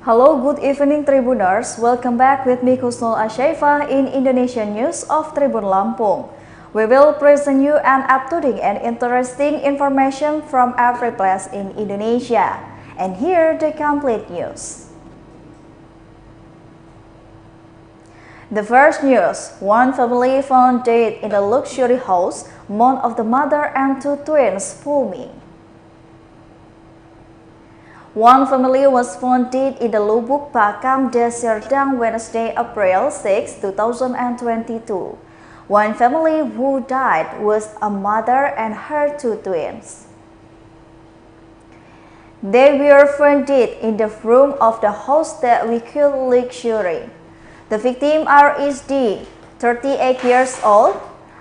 Hello, good evening Tribuners. Welcome back with me Kusnul Ashaifa in Indonesian News of Tribun Lampung. We will present you an up-to-date and interesting information from every place in Indonesia. And here the complete news. The first news, one family found dead in a luxury house, mourn of the mother and two twins filming. One family was found dead in the Lubuk Pakam, Deli Serdang, Wednesday, April 6, 2022. One family who died was a mother and her two twins. They were found dead in the room of the house that we call luxury. The victims are HD, 38 years old,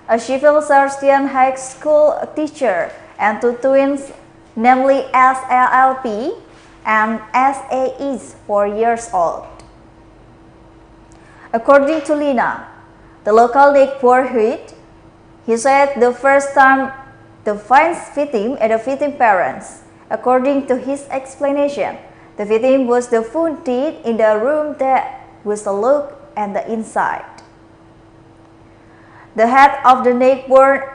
a civil sergeant high school teacher, and two twins, namely SLLP and SA is 4 years old. According to Lina, the local neighborhood, he said the first time the finds victim and the victim parents. According to his explanation, the victim was the found dead in the room that was a look at the inside. The head of the neighbor,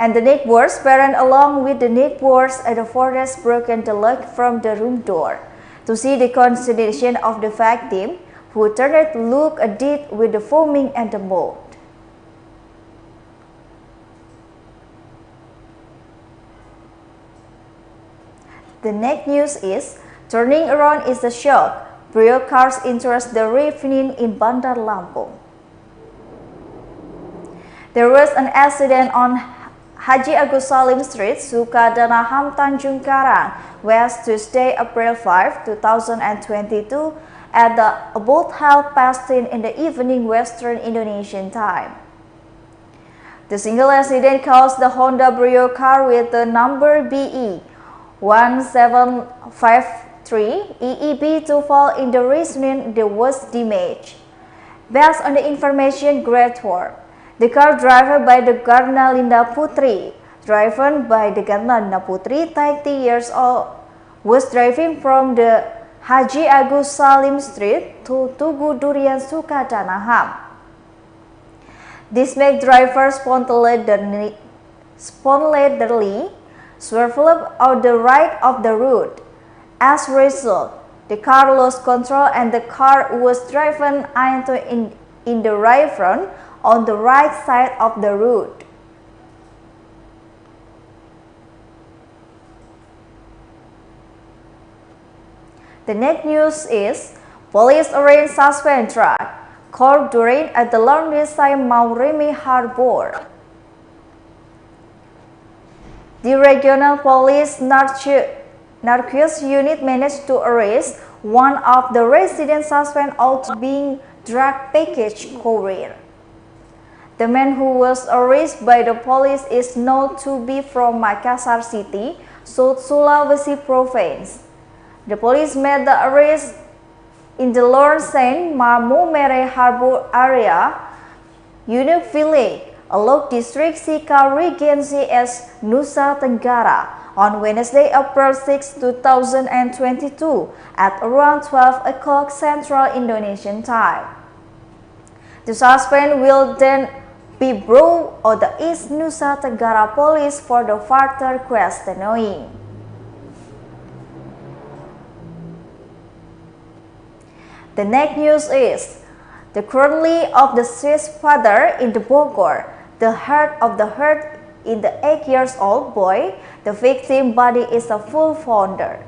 and the neighbor's parent along with the neighbors at the forest broken the lock from the room door to see the condition of the victim, who turned to look at it with the foaming and the mold. The next news is, turning around is a shock. Brio cars interest the evening in Bandar Lampung. There was an accident on Haji Agus Salim Street, Sukadanaham, Tanjung Karang, West, Tuesday, April 5, 2022, at about 10:30 in the evening Western Indonesian time. The single accident caused the Honda Brio car with the number BE 1753 EEB to fall in the reasoning the worst damage. Based on the information gathered, the car driven by the Garna Linda Putri, driven by the Garna Linda Putri, 30 years old, was driving from the Haji Agus Salim Street to Tugu Durian Sukadanaham. This made driver spontaneously swerved out the right of the road. As a result, the car lost control and the car was driven into in the right front on the right side of the road. The next news is, police arrest suspect truck caught during at the Laundry Maurimi Harbor. The regional police narcotics unit managed to arrest one of the resident suspects out being drug package courier. The man who was arrested by the police is known to be from Makassar City, South Sulawesi Province. The police made the arrest in the Lorsen Mamumere Harbor area, Unit Village, Alok District, Sika Regency as Nusa Tenggara, on Wednesday, April 6, 2022, at around 12 o'clock Central Indonesian time. The suspect will then be brought to the East Nusa Tenggara Police for the further questioning. The next news is, the currently of the Swiss father in the Bogor, the heart of the hurt in the 8-year-old boy, the victim body is a full founder.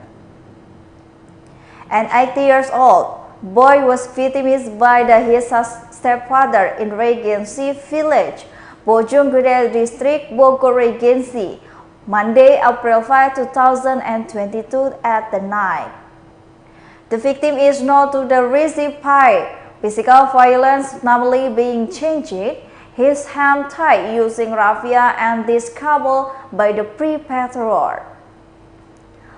An 80-year-old boy was victimized by his stepfather in Regency Village, Bojonggede District, Bogor Regency, Monday, April 5, 2022 at the night. The victim is known to receive physical violence, namely being changed, his hand tied using raffia and discovered by the perpetrator.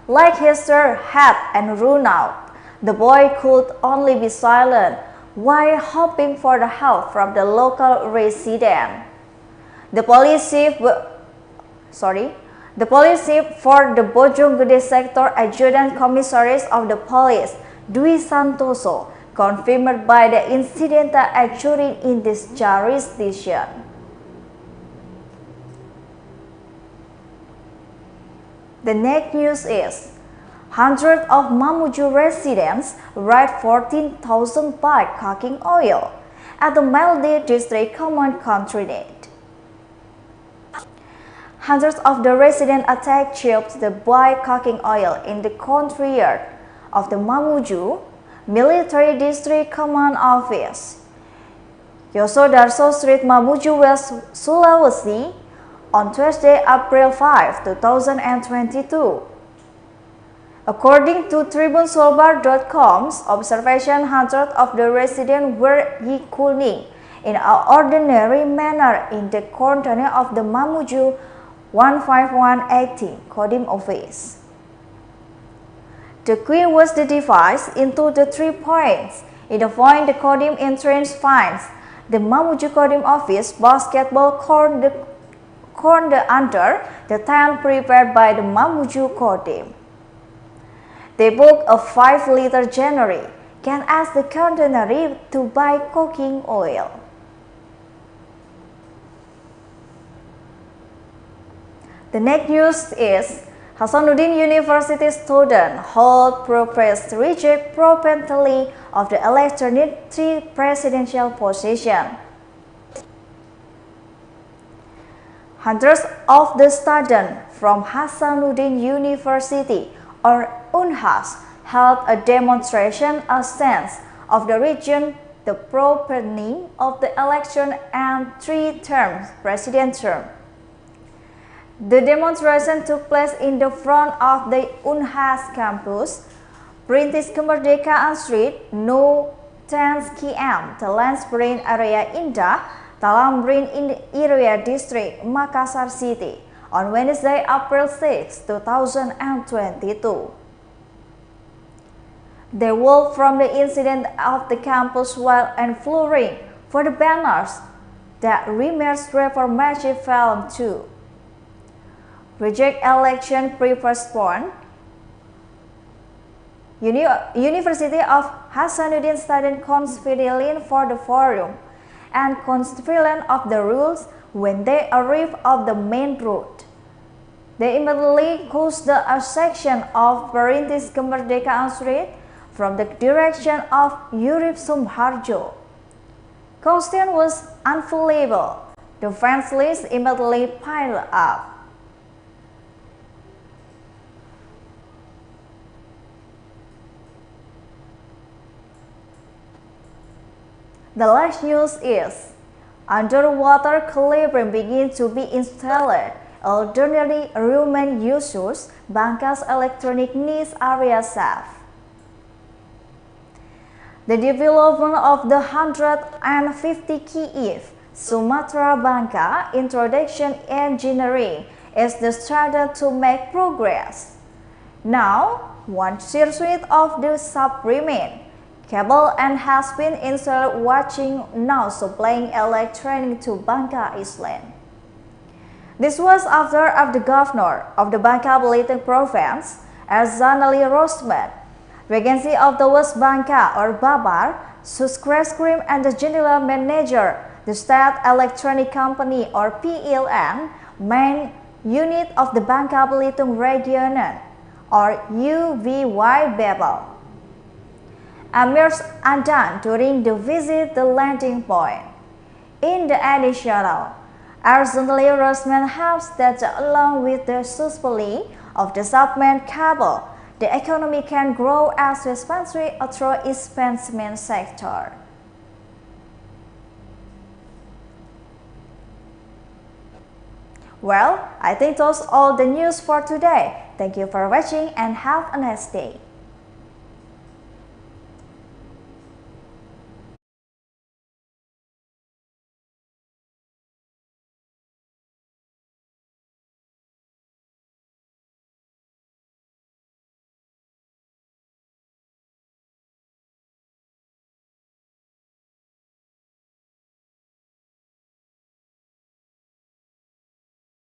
Like his head and run out, the boy could only be silent while hoping for the help from the local resident. The police chief The police chief for the Bojonggede Sector Adjutant Commissaries of the Police, Dwi Santoso, confirmed by the incident actually in this jurisdiction. The next news is, hundreds of Mamuju residents ride 14,000 bike cooking oil at the Maldi District Command Controlate. Hundreds of the residents attacked chipped the bike cooking oil in the courtyard of the Mamuju Military District Command Office, Yosodarso Street, Mamuju West, Sulawesi, on Thursday, April 5, 2022. According to TribunSolbar.com's observation, hundreds of the residents were cooling in an ordinary manner in the corner of the Mamuju 15118 Kodim office. The queue was divided into the 3 points. In the point, the Kodim entrance finds the Mamuju Kodim office basketball court, the corner under the tent prepared by the Mamuju Kodim. They booked a 5-liter January, can ask the container to buy cooking oil. The next news is, Hasanuddin University student hold protest reject propensity of the electronic presidential position. Hundreds of the students from Hasanuddin University or UNHAS held a demonstration against of the region the propensity of the election and 3-term president term. The demonstration took place in the front of the UNHAS campus, Perintis Kemerdekaan Street, No 10 km, Talensprint area Indah, Talambrin area district, Makassar City, on Wednesday, April 6, 2022. They walked from the incident of the campus while unfurling for the banners that remarks reformation film 2. Reject election pre-postponed. University of Hasanuddin student conspiring for the forum and conspiring of the rules when they arrive at the main route. They immediately crossed the section of Perintis Kemerdekaan Street from the direction of Urip Sumoharjo. Question was unfillable. The fans list immediately piled up. The last news is, underwater calibre begins to be installed. Elderly Roman users Bangka's electronic needs area safe. The development of the 150 kV Sumatra Bangka introduction engineering is the started to make progress. Now, one circuit of the sub remain. Cable and has been installed watching now supplying electronic to Bangka Island. This was after the governor of the Bangka Belitung province, Arzanali Rosman, Regency of the West Bangka or Babar, Suskrescrim and the general manager, the State Electronic Company or PLN, main unit of the Bangka Belitung Region or UVY Babel. Amirs Andan during the visit the landing point. In the additional, Arzanali Rosman helps that along with the supply of the submarine cable, the economy can grow as responsibly through its investment sector. Well, I think that's all the news for today. Thank you for watching and have a nice day.